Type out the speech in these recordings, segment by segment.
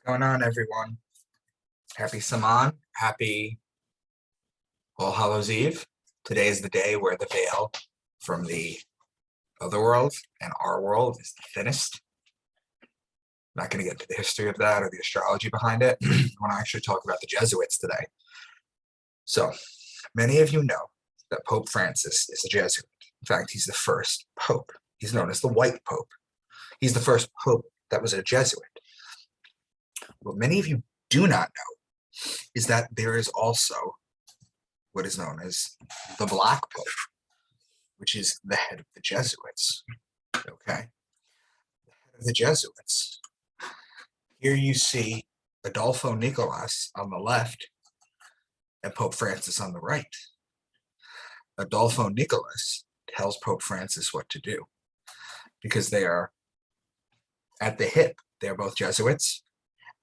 Going on, everyone? Happy Saman. Happy All Hallows Eve. Today is the day where the veil from the other world and our world is the thinnest. I'm not going to get into the history of that or the astrology behind it. I want to actually talk about the Jesuits today. So, many of you know that Pope Francis is a Jesuit. In fact, he's the first Pope. He's known as the White Pope. He's the first Pope that was a Jesuit. What many of you do not know is that there is also what is known as the Black Pope, which is the head of the Jesuits. Okay? The head of the Jesuits. Here you see Adolfo Nicolas on the left and Pope Francis on the right. Adolfo Nicolas tells Pope Francis what to do because they are at the hip. They're both Jesuits,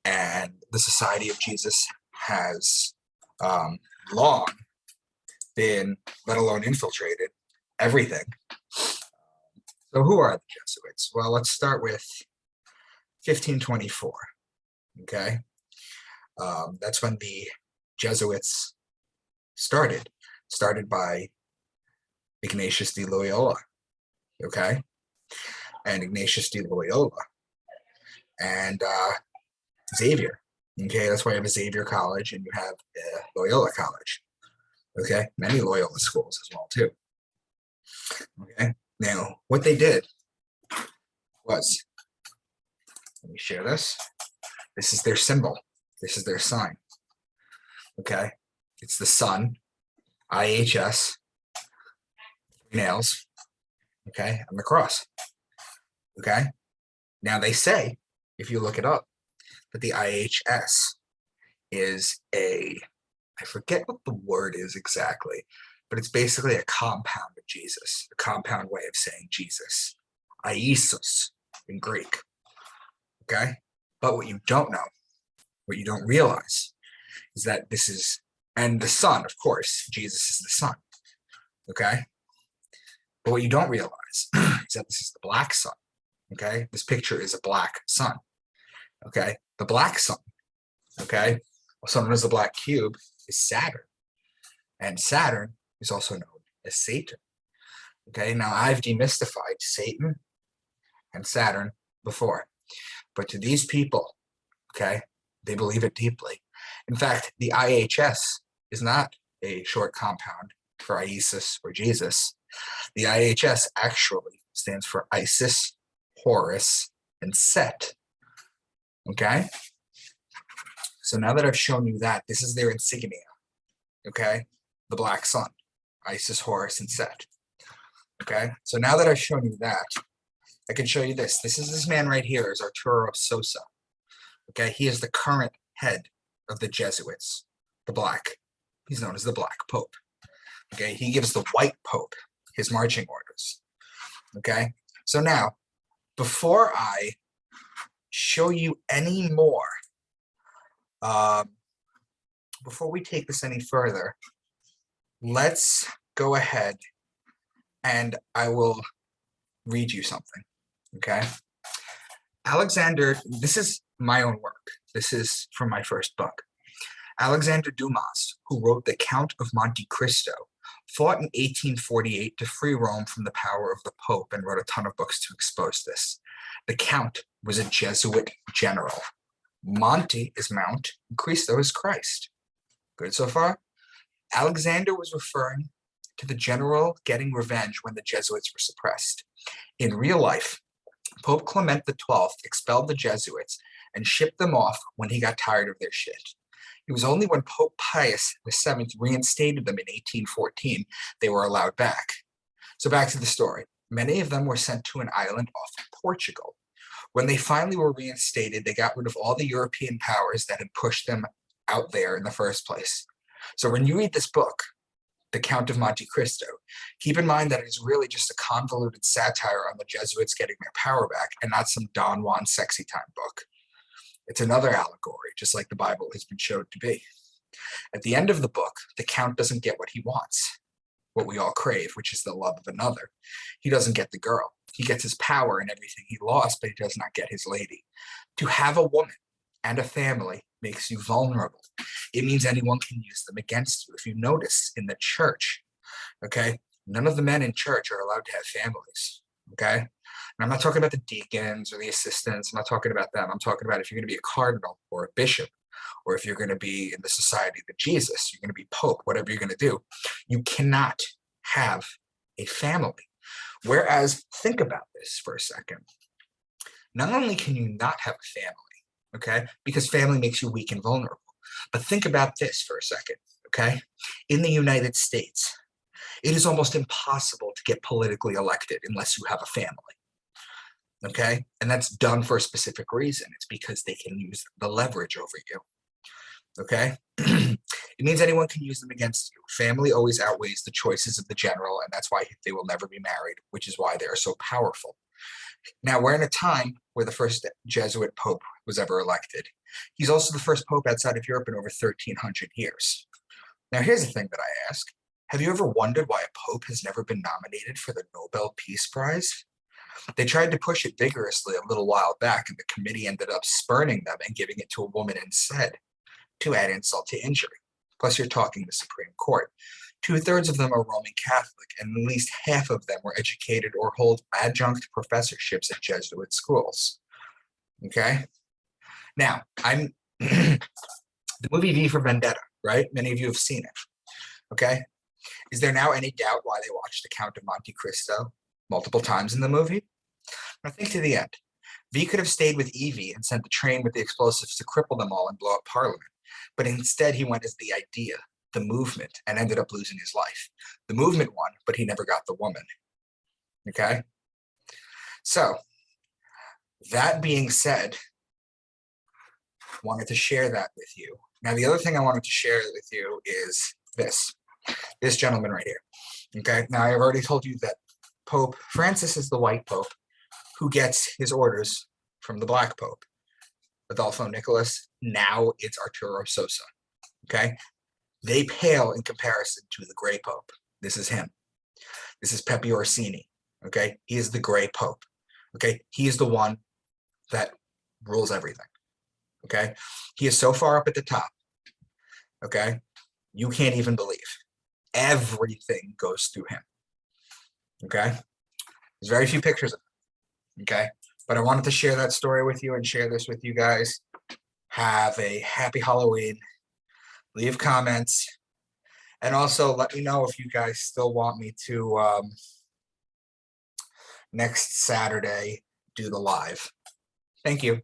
and the Society of Jesus has long been, let alone infiltrated, everything. So who are the Jesuits? Well, let's start with 1524, okay? That's when the Jesuits started by Ignatius de Loyola, okay? And Ignatius de Loyola and Xavier, okay? That's why you have a Xavier College and you have a Loyola College, okay? Many Loyola schools as well, too, okay? Now, what they did was, let me share this. This is their symbol. This is their sign, okay? It's the sun, IHS, nails, okay, and the cross, okay? Now they say, if you look it up, that the IHS is I forget what the word is exactly, but it's basically a compound of Jesus, a compound way of saying Jesus, Iesus in Greek, okay? But what you don't know, what you don't realize, is that this is, and the sun, of course, Jesus is the sun, okay? But what you don't realize is that this is the black sun, okay? This picture is a black sun, okay? The black sun, okay, also known as the black cube, is Saturn. And Saturn is also known as Satan, okay? Now, I've demystified Satan and Saturn before, but to these people, okay, they believe it deeply. In fact, the IHS is not a short compound for Isis or Jesus. The IHS actually stands for Isis, Horus, and Set. Okay? So now that I've shown you that, this is their insignia. Okay? The black sun, Isis, Horus, and Set. Okay? So now that I've shown you that, I can show you this. This is this man right here, is Arturo Sosa. Okay? He is the current head of the Jesuits, the black. He's known as the Black Pope. Okay? He gives the White Pope his marching orders. Okay? So now, before I show you any more, before we take this any further, let's go ahead and I will read you something, okay? Alexander, this is my own work. This is from my first book. Alexander Dumas, who wrote The Count of Monte Cristo, fought in 1848 to free Rome from the power of the Pope and wrote a ton of books to expose this. The Count was a Jesuit general. Monte is Mount, and Cristo is Christ. Good so far? Alexander was referring to the general getting revenge when the Jesuits were suppressed. In real life, Pope Clement XII expelled the Jesuits and shipped them off when he got tired of their shit. It was only when Pope Pius VII reinstated them in 1814 they were allowed back. So back to the story. Many of them were sent to an island off Portugal. When they finally were reinstated, they got rid of all the European powers that had pushed them out there in the first place. So when you read this book, The Count of Monte Cristo, keep in mind that it is really just a convoluted satire on the Jesuits getting their power back and not some Don Juan sexy time book. It's another allegory, just like the Bible has been shown to be. At the end of the book, the Count doesn't get what he wants, what we all crave, which is the love of another. He doesn't get the girl. He gets his power and everything he lost, but he does not get his lady. To have a woman and a family makes you vulnerable. It means anyone can use them against you. If you notice in the church, okay, none of the men in church are allowed to have families, okay? And I'm not talking about the deacons or the assistants. I'm not talking about them. I'm talking about if you're going to be a cardinal or a bishop, or if you're going to be in the Society of Jesus, you're going to be Pope, whatever you're going to do, you cannot have a family. Whereas, think about this for a second. Not only can you not have a family, okay, because family makes you weak and vulnerable, but think about this for a second, okay? In the United States, it is almost impossible to get politically elected unless you have a family, okay? And that's done for a specific reason. It's because they can use the leverage over you, okay? It means anyone can use them against you. Family always outweighs the choices of the general, and that's why they will never be married, which is why they are so powerful. Now, we're in a time where the first Jesuit Pope was ever elected. He's also the first Pope outside of Europe in over 1,300 years. Now, here's the thing that I ask. Have you ever wondered why a Pope has never been nominated for the Nobel Peace Prize? They tried to push it vigorously a little while back, and the committee ended up spurning them and giving it to a woman instead, to add insult to injury. Plus, you're talking the Supreme Court. 2/3 of them are Roman Catholic, and at least half of them were educated or hold adjunct professorships at Jesuit schools. Okay? Now, I'm the movie V for Vendetta, right? Many of you have seen it. Okay? Is there now any doubt why they watched The Count of Monte Cristo multiple times in the movie? Now think to the end. V could have stayed with Evie and sent the train with the explosives to cripple them all and blow up Parliament. But instead, he went as the idea, the movement, and ended up losing his life. The movement won, but he never got the woman. Okay? So, that being said, wanted to share that with you. Now, the other thing I wanted to share with you is this gentleman right here. Okay? Now, I've already told you that Pope Francis is the white pope who gets his orders from the black pope, Adolfo Nicholas. Now it's Arturo Sosa. Okay? They pale in comparison to the gray pope. This is him. This is Pepe Orsini. Okay? He is the gray pope. Okay? He is the one that rules everything. Okay? He is so far up at the top. Okay? You can't even believe. Everything goes through him. Okay? There's very few pictures of him. Okay? But I wanted to share that story with you and share this with you guys. Have a happy Halloween. Leave comments. And also let me know if you guys still want me to next Saturday do the live. Thank you.